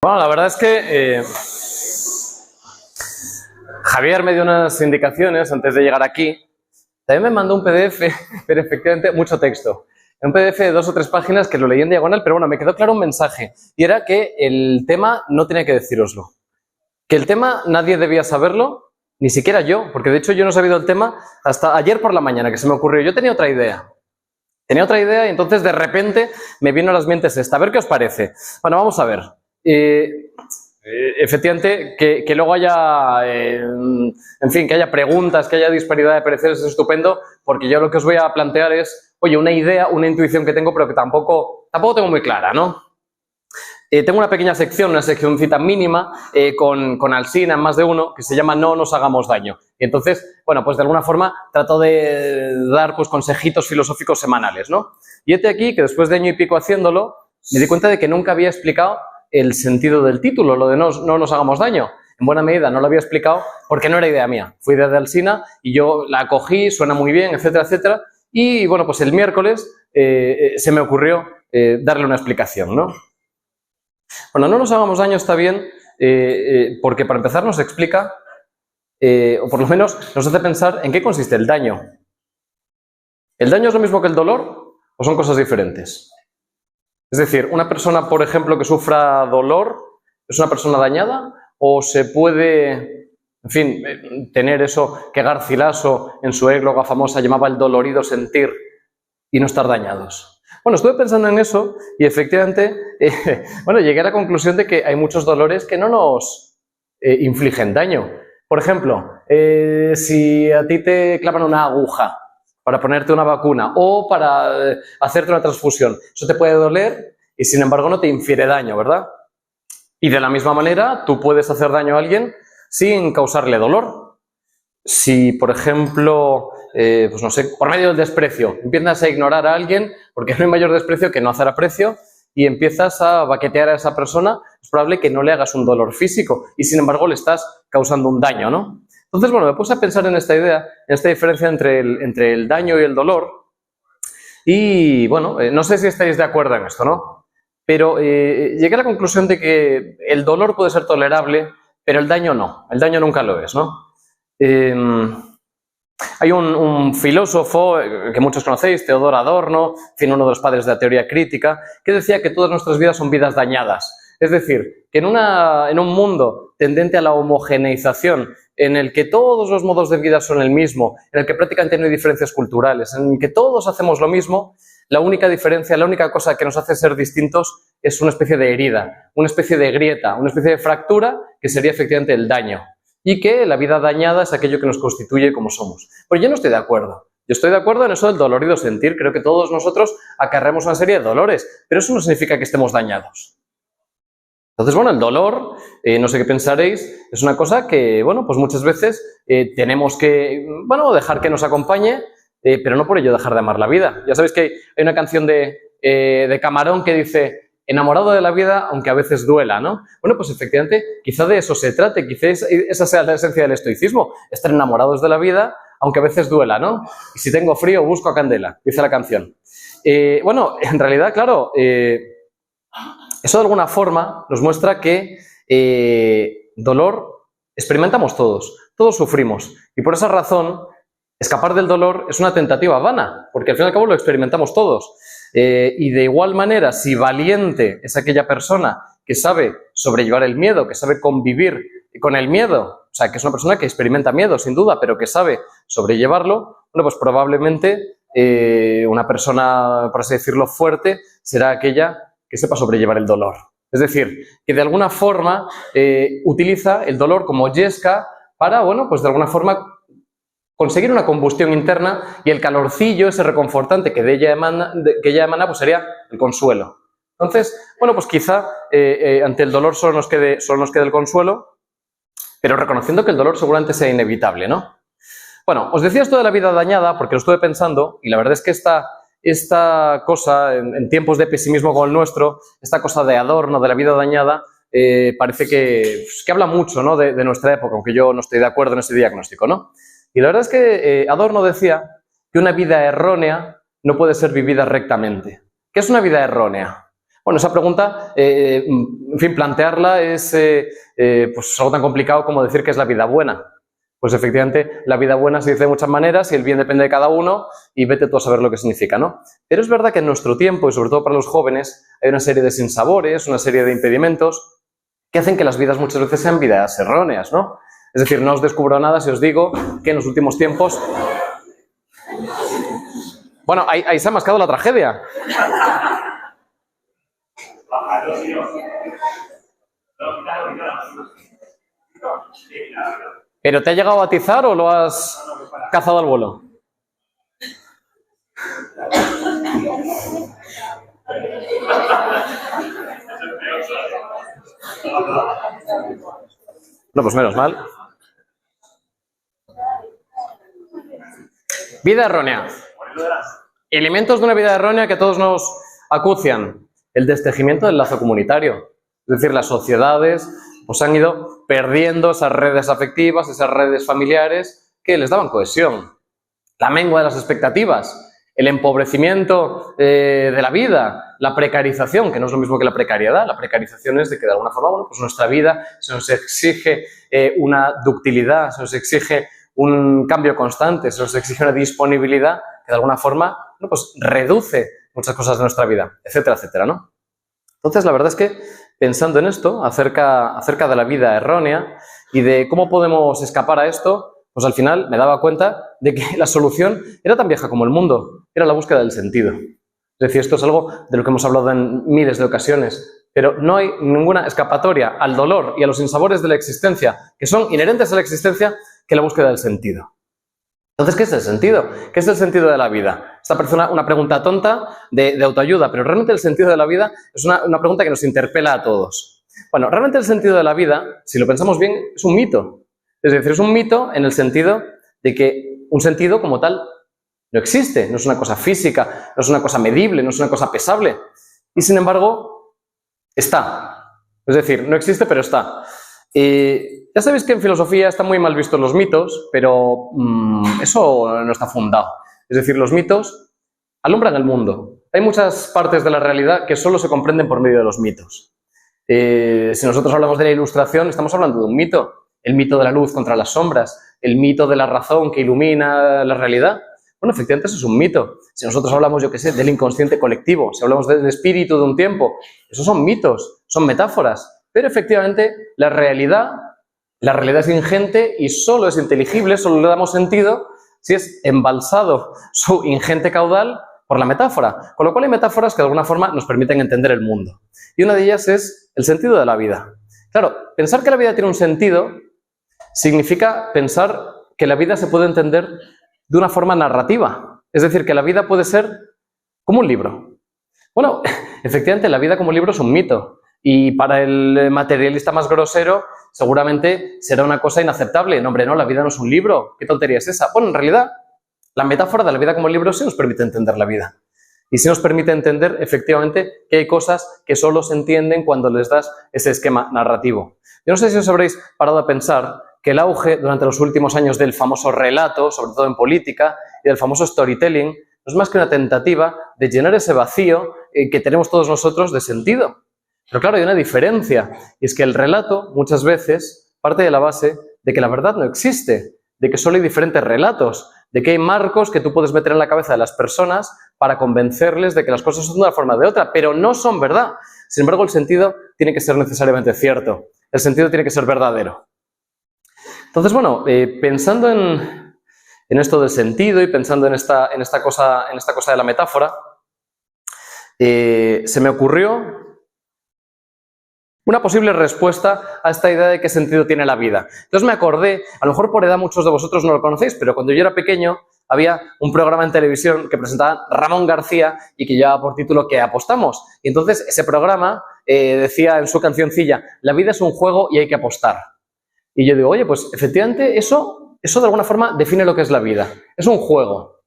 Bueno, la verdad es que Javier me dio unas indicaciones antes de llegar aquí. También me mandó un PDF, pero efectivamente mucho texto. Un PDF de 2 o 3 páginas que lo leí en diagonal, pero bueno, me quedó claro un mensaje. Y era que el tema no tenía que decíroslo. Que el tema nadie debía saberlo, ni siquiera yo, porque de hecho yo no he sabido el tema hasta ayer por la mañana, que se me ocurrió. Yo tenía otra idea. Y entonces de repente me vino a las mentes esta. A ver qué os parece. Bueno, vamos a ver. Efectivamente, que luego haya, en fin, que haya preguntas, que haya disparidad de pareceres es estupendo, porque yo lo que os voy a plantear es, oye, una idea, una intuición que tengo, pero que tampoco tengo muy clara, ¿no? Tengo una pequeña sección, una seccioncita mínima, con Alsina en más de uno, que se llama No nos hagamos daño. Y entonces, bueno, pues de alguna forma trato de dar pues consejitos filosóficos semanales, ¿no? Y aquí que después de año y pico haciéndolo, me di cuenta de que nunca había explicado el sentido del título, lo de no nos hagamos daño. En buena medida no lo había explicado porque no era idea mía. Fue idea de Alsina y yo la cogí, suena muy bien, etcétera, etcétera. Y bueno, pues el miércoles se me ocurrió darle una explicación, ¿no? Bueno, no nos hagamos daño está bien porque para empezar nos explica, o por lo menos nos hace pensar en qué consiste el daño. ¿El daño es lo mismo que el dolor o son cosas diferentes? Es decir, una persona, por ejemplo, que sufra dolor, ¿es una persona dañada? ¿O se puede, en fin, tener eso que Garcilaso en su égloga famosa llamaba el dolorido sentir y no estar dañados? Bueno, estuve pensando en eso y efectivamente, bueno, llegué a la conclusión de que hay muchos dolores que no nos infligen daño. Por ejemplo, si a ti te clavan una aguja para ponerte una vacuna o para hacerte una transfusión, eso te puede doler y sin embargo no te infiere daño, ¿verdad? Y de la misma manera, tú puedes hacer daño a alguien sin causarle dolor. Si, por ejemplo, pues no sé, por medio del desprecio, empiezas a ignorar a alguien porque no hay mayor desprecio que no hacer aprecio y empiezas a baquetear a esa persona, es probable que no le hagas un dolor físico y sin embargo le estás causando un daño, ¿no? Entonces, bueno, me puse a pensar en esta idea, en esta diferencia entre el daño y el dolor y, bueno, no sé si estáis de acuerdo en esto, ¿no? Pero llegué a la conclusión de que el dolor puede ser tolerable, pero el daño no, el daño nunca lo es, ¿no? Hay un filósofo que muchos conocéis, Theodor Adorno, en fin, uno de los padres de la teoría crítica, que decía que todas nuestras vidas son vidas dañadas. Es decir, que en un mundo tendente a la homogeneización, en el que todos los modos de vida son el mismo, en el que prácticamente no hay diferencias culturales, en el que todos hacemos lo mismo, la única diferencia, la única cosa que nos hace ser distintos es una especie de herida, una especie de grieta, una especie de fractura que sería efectivamente el daño. Y que la vida dañada es aquello que nos constituye como somos. Pero yo no estoy de acuerdo. Yo estoy de acuerdo en eso del dolorido sentir. Creo que todos nosotros acarreamos una serie de dolores, pero eso no significa que estemos dañados. Entonces, bueno, el dolor, no sé qué pensaréis, es una cosa que, bueno, pues muchas veces tenemos que, bueno, dejar que nos acompañe, pero no por ello dejar de amar la vida. Ya sabéis que hay una canción de Camarón que dice: enamorado de la vida, aunque a veces duela, ¿no? Bueno, pues efectivamente, quizá de eso se trate, quizá esa sea la esencia del estoicismo, estar enamorados de la vida, aunque a veces duela, ¿no? Y si tengo frío, busco a candela, dice la canción. Bueno, en realidad, claro, eso de alguna forma nos muestra que dolor experimentamos todos sufrimos, y por esa razón, escapar del dolor es una tentativa vana, porque al fin y al cabo lo experimentamos todos. Y de igual manera, si valiente es aquella persona que sabe sobrellevar el miedo, que sabe convivir con el miedo, o sea, que es una persona que experimenta miedo, sin duda, pero que sabe sobrellevarlo, bueno, pues probablemente una persona, por así decirlo, fuerte, será aquella que sepa sobrellevar el dolor. Es decir, que de alguna forma utiliza el dolor como yesca para, bueno, pues de alguna forma conseguir una combustión interna y el calorcillo, ese reconfortante que ella emana, pues sería el consuelo. Entonces, bueno, pues quizá ante el dolor solo nos quede el consuelo, pero reconociendo que el dolor seguramente sea inevitable, ¿no? Bueno, os decía esto de la vida dañada porque lo estuve pensando y la verdad es que esta cosa, en tiempos de pesimismo como el nuestro, esta cosa de Adorno, de la vida dañada, parece que habla mucho, ¿no?, de nuestra época, aunque yo no estoy de acuerdo en ese diagnóstico, ¿no? Y la verdad es que Adorno decía que una vida errónea no puede ser vivida rectamente. ¿Qué es una vida errónea? Bueno, esa pregunta, en fin, plantearla es pues algo tan complicado como decir qué es la vida buena. Pues efectivamente, la vida buena se dice de muchas maneras y el bien depende de cada uno y vete tú a saber lo que significa, ¿no? Pero es verdad que en nuestro tiempo, y sobre todo para los jóvenes, hay una serie de sinsabores, una serie de impedimentos que hacen que las vidas muchas veces sean vidas erróneas, ¿no? Es decir, no os descubro nada si os digo que en los últimos tiempos... Bueno, ahí se ha mascado la tragedia. ¿Pero te ha llegado a atizar o lo has cazado al vuelo? No, pues menos mal. Vida errónea. Elementos de una vida errónea que todos nos acucian. El destejimiento del lazo comunitario. Es decir, las sociedades pues han ido perdiendo esas redes afectivas, esas redes familiares que les daban cohesión. La mengua de las expectativas, el empobrecimiento de la vida, la precarización, que no es lo mismo que la precariedad. La precarización es de que de alguna forma, bueno, pues nuestra vida se nos exige una ductilidad, se nos exige un cambio constante, se nos exige una disponibilidad que de alguna forma, bueno, pues reduce muchas cosas de nuestra vida, etcétera, etcétera, ¿no? Entonces, la verdad es que pensando en esto, acerca de la vida errónea y de cómo podemos escapar a esto, pues al final me daba cuenta de que la solución era tan vieja como el mundo, era la búsqueda del sentido. Es decir, esto es algo de lo que hemos hablado en miles de ocasiones, pero no hay ninguna escapatoria al dolor y a los sinsabores de la existencia, que son inherentes a la existencia, que la búsqueda del sentido. Entonces, ¿qué es el sentido? ¿Qué es el sentido de la vida? Esta parece una pregunta tonta de autoayuda, pero realmente el sentido de la vida es una pregunta que nos interpela a todos. Bueno, realmente el sentido de la vida, si lo pensamos bien, es un mito. Es decir, es un mito en el sentido de que un sentido como tal no existe, no es una cosa física, no es una cosa medible, no es una cosa pesable. Y sin embargo, está. Es decir, no existe, pero está. Ya sabéis que en filosofía están muy mal vistos los mitos, pero eso no está fundado. Es decir, los mitos alumbran el mundo. Hay muchas partes de la realidad que solo se comprenden por medio de los mitos. Si nosotros hablamos de la Ilustración, estamos hablando de un mito. El mito de la luz contra las sombras, el mito de la razón que ilumina la realidad. Bueno, efectivamente eso es un mito. Si nosotros hablamos, yo qué sé, del inconsciente colectivo, si hablamos del espíritu de un tiempo, esos son mitos, son metáforas. Pero efectivamente la realidad es ingente y solo es inteligible, solo le damos sentido si es embalsado su ingente caudal por la metáfora. Con lo cual hay metáforas que de alguna forma nos permiten entender el mundo. Y una de ellas es el sentido de la vida. Claro, pensar que la vida tiene un sentido significa pensar que la vida se puede entender de una forma narrativa. Es decir, que la vida puede ser como un libro. Bueno, efectivamente la vida como libro es un mito. Y para el materialista más grosero seguramente será una cosa inaceptable. No, hombre, no, la vida no es un libro. ¿Qué tontería es esa? Bueno, en realidad, la metáfora de la vida como libro sí nos permite entender la vida. Y sí nos permite entender, efectivamente, que hay cosas que solo se entienden cuando les das ese esquema narrativo. Yo no sé si os habréis parado a pensar que el auge durante los últimos años del famoso relato, sobre todo en política, y del famoso storytelling, no es más que una tentativa de llenar ese vacío que tenemos todos nosotros de sentido. Pero claro, hay una diferencia, y es que el relato muchas veces parte de la base de que la verdad no existe, de que solo hay diferentes relatos, de que hay marcos que tú puedes meter en la cabeza de las personas para convencerles de que las cosas son de una forma o de otra, pero no son verdad. Sin embargo, el sentido tiene que ser necesariamente cierto, el sentido tiene que ser verdadero. Entonces, bueno, pensando en esto del sentido y pensando en esta cosa de la metáfora, se me ocurrió una posible respuesta a esta idea de qué sentido tiene la vida. Entonces me acordé, a lo mejor por edad muchos de vosotros no lo conocéis, pero cuando yo era pequeño había un programa en televisión que presentaba Ramón García y que llevaba por título ¿Qué apostamos? Y entonces ese programa decía en su cancioncilla, la vida es un juego y hay que apostar. Y yo digo, oye, pues efectivamente eso de alguna forma define lo que es la vida. Es un juego.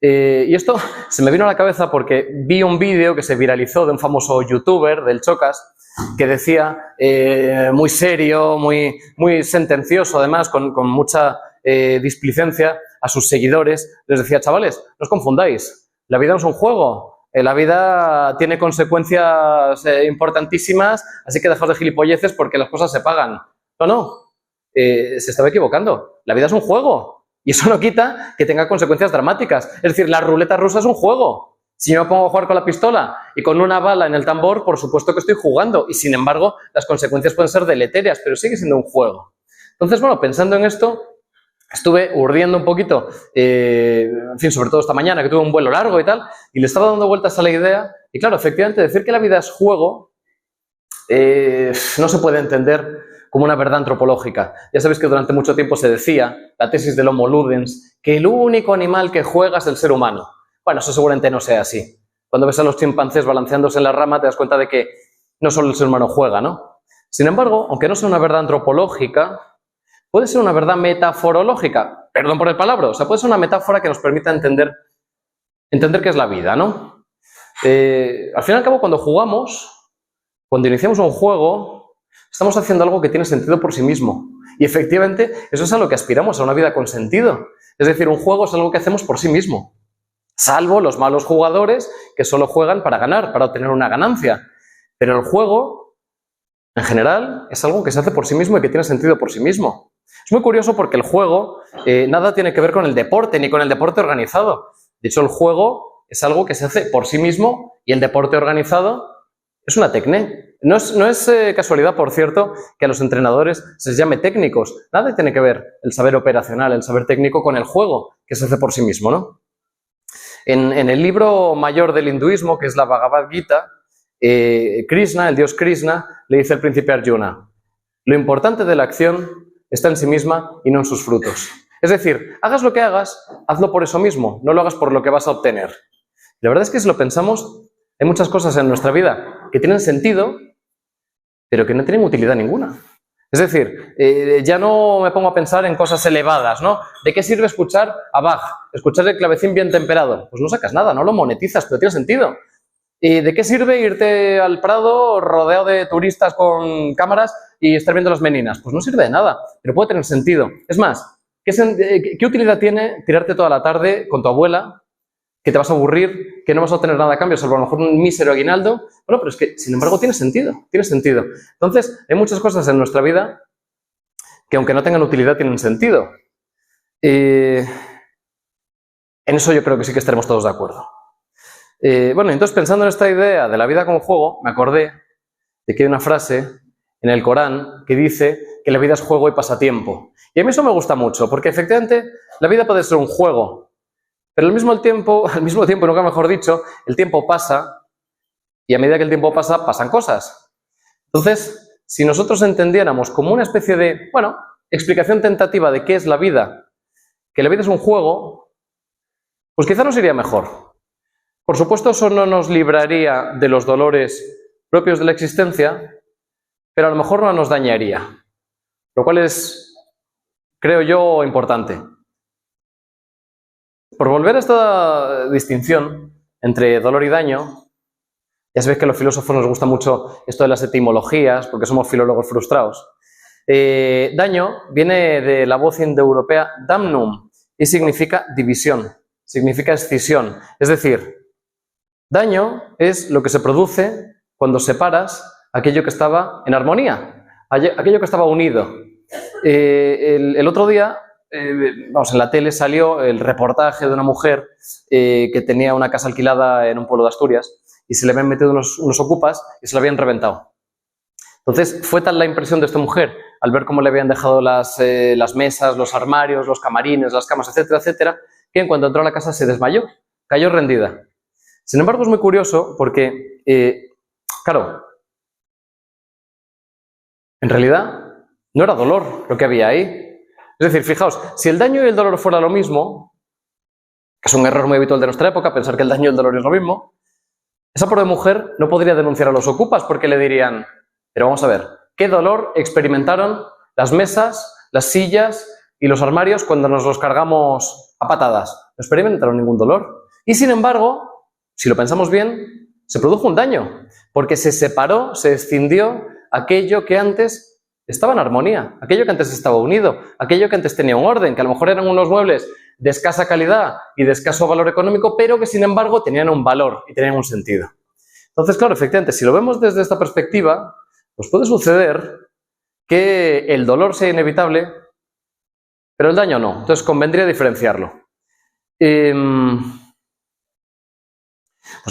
Y esto se me vino a la cabeza porque vi un vídeo que se viralizó de un famoso youtuber, del Chocas, que decía, muy serio, muy sentencioso, además, con mucha displicencia a sus seguidores, les decía, chavales, no os confundáis, la vida no es un juego, La vida tiene consecuencias importantísimas, así que dejaos de gilipolleces porque las cosas se pagan. No, se estaba equivocando. La vida es un juego y eso no quita que tenga consecuencias dramáticas. Es decir, la ruleta rusa es un juego. Si yo me pongo a jugar con la pistola y con una bala en el tambor, por supuesto que estoy jugando y, sin embargo, las consecuencias pueden ser deleterias, pero sigue siendo un juego. Entonces, bueno, pensando en esto, estuve urdiendo un poquito, en fin, sobre todo esta mañana, que tuve un vuelo largo y tal, y le estaba dando vueltas a la idea. Y claro, efectivamente, decir que la vida es juego no se puede entender como una verdad antropológica. Ya sabéis que durante mucho tiempo se decía, la tesis del Homo ludens, que el único animal que juega es el ser humano. Bueno, eso seguramente no sea así. Cuando ves a los chimpancés balanceándose en la rama, te das cuenta de que no solo el ser humano juega, ¿no? Sin embargo, aunque no sea una verdad antropológica, puede ser una verdad metaforológica. Perdón por el palabra. O sea, puede ser una metáfora que nos permita entender qué es la vida, ¿no? Al fin y al cabo, cuando jugamos, cuando iniciamos un juego, estamos haciendo algo que tiene sentido por sí mismo. Y efectivamente, eso es a lo que aspiramos, a una vida con sentido. Es decir, un juego es algo que hacemos por sí mismo. Salvo los malos jugadores que solo juegan para ganar, para obtener una ganancia. Pero el juego, en general, es algo que se hace por sí mismo y que tiene sentido por sí mismo. Es muy curioso porque el juego nada tiene que ver con el deporte, ni con el deporte organizado. De hecho, el juego es algo que se hace por sí mismo y el deporte organizado es una técnica. No es casualidad, por cierto, que a los entrenadores se les llame técnicos. Nada tiene que ver el saber operacional, el saber técnico con el juego que se hace por sí mismo, ¿no? En el libro mayor del hinduismo, que es la Bhagavad Gita, Krishna, el dios Krishna, le dice al príncipe Arjuna: lo importante de la acción está en sí misma y no en sus frutos. Es decir, hagas lo que hagas, hazlo por eso mismo, no lo hagas por lo que vas a obtener. La verdad es que si lo pensamos, hay muchas cosas en nuestra vida que tienen sentido, pero que no tienen utilidad ninguna. Es decir, ya no me pongo a pensar en cosas elevadas, ¿no? ¿De qué sirve escuchar a Bach? Escuchar el clavecín bien temperado. Pues no sacas nada, no lo monetizas, pero tiene sentido. ¿Y de qué sirve irte al Prado rodeado de turistas con cámaras y estar viendo las meninas? Pues no sirve de nada, pero puede tener sentido. Es más, ¿qué utilidad tiene tirarte toda la tarde con tu abuela, que te vas a aburrir, que no vas a obtener nada a cambio, salvo a lo mejor un mísero aguinaldo? Bueno, pero es que, sin embargo, tiene sentido. Entonces, hay muchas cosas en nuestra vida que, aunque no tengan utilidad, tienen sentido. En eso yo creo que sí que estaremos todos de acuerdo. Bueno, entonces, pensando en esta idea de la vida como juego, me acordé de que hay una frase en el Corán que dice que la vida es juego y pasatiempo. Y a mí eso me gusta mucho, porque efectivamente la vida puede ser un juego, pero al mismo tiempo, nunca mejor dicho, el tiempo pasa y a medida que el tiempo pasa, pasan cosas. Entonces, si nosotros entendiéramos como una especie de, explicación tentativa de qué es la vida, que la vida es un juego, pues quizá nos iría mejor. Por supuesto, eso no nos libraría de los dolores propios de la existencia, pero a lo mejor no nos dañaría, lo cual es, creo yo, importante. Por volver a esta distinción entre dolor y daño, ya sabéis que a los filósofos nos gusta mucho esto de las etimologías, porque somos filólogos frustrados. Daño viene de la voz indoeuropea damnum y significa división, significa escisión. Es decir, daño es lo que se produce cuando separas aquello que estaba en armonía, aquello que estaba unido. El otro día, en la tele salió el reportaje de una mujer que tenía una casa alquilada en un pueblo de Asturias y se le habían metido unos ocupas y se la habían reventado. Entonces, fue tal la impresión de esta mujer al ver cómo le habían dejado las mesas, los armarios, los camarines, las camas, etcétera, etcétera, que en cuanto entró a la casa se desmayó, cayó rendida. Sin embargo, es muy curioso porque, claro, en realidad no era dolor lo que había ahí. Es decir, fijaos, si el daño y el dolor fuera lo mismo, que es un error muy habitual de nuestra época, pensar que el daño y el dolor es lo mismo, esa pobre mujer no podría denunciar a los ocupas porque le dirían: pero vamos a ver, ¿qué dolor experimentaron las mesas, las sillas y los armarios cuando nos los cargamos a patadas? No experimentaron ningún dolor. Y sin embargo, si lo pensamos bien, se produjo un daño, porque se separó, se escindió aquello que antes estaba en armonía, aquello que antes estaba unido, aquello que antes tenía un orden, que a lo mejor eran unos muebles de escasa calidad y de escaso valor económico, pero que sin embargo tenían un valor y tenían un sentido. Entonces, claro, efectivamente, si lo vemos desde esta perspectiva, pues puede suceder que el dolor sea inevitable, pero el daño no. Entonces, convendría diferenciarlo. Pues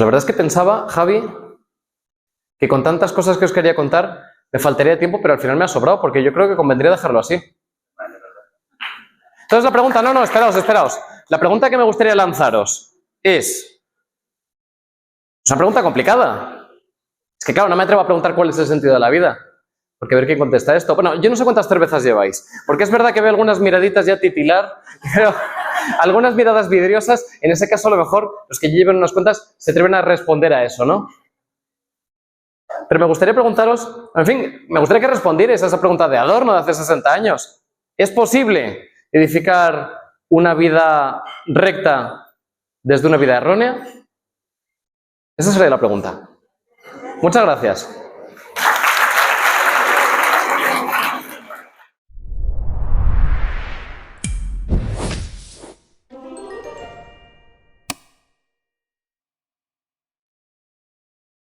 la verdad es que pensaba, Javi, que con tantas cosas que os quería contar, me faltaría tiempo, pero al final me ha sobrado, porque yo creo que convendría dejarlo así. Entonces la pregunta, no, esperaos. La pregunta que me gustaría lanzaros es una pregunta complicada. Es que claro, no me atrevo a preguntar cuál es el sentido de la vida, porque a ver quién contesta esto. Bueno, yo no sé cuántas cervezas lleváis, porque es verdad que veo algunas miraditas ya titilar, pero algunas miradas vidriosas. En ese caso, a lo mejor, los que lleven unas cuentas se atreven a responder a eso, ¿no? Pero me gustaría preguntaros, en fin, me gustaría que respondierais a esa pregunta de Adorno de hace 60 años. ¿Es posible edificar una vida recta desde una vida errónea? Esa sería la pregunta. Muchas gracias.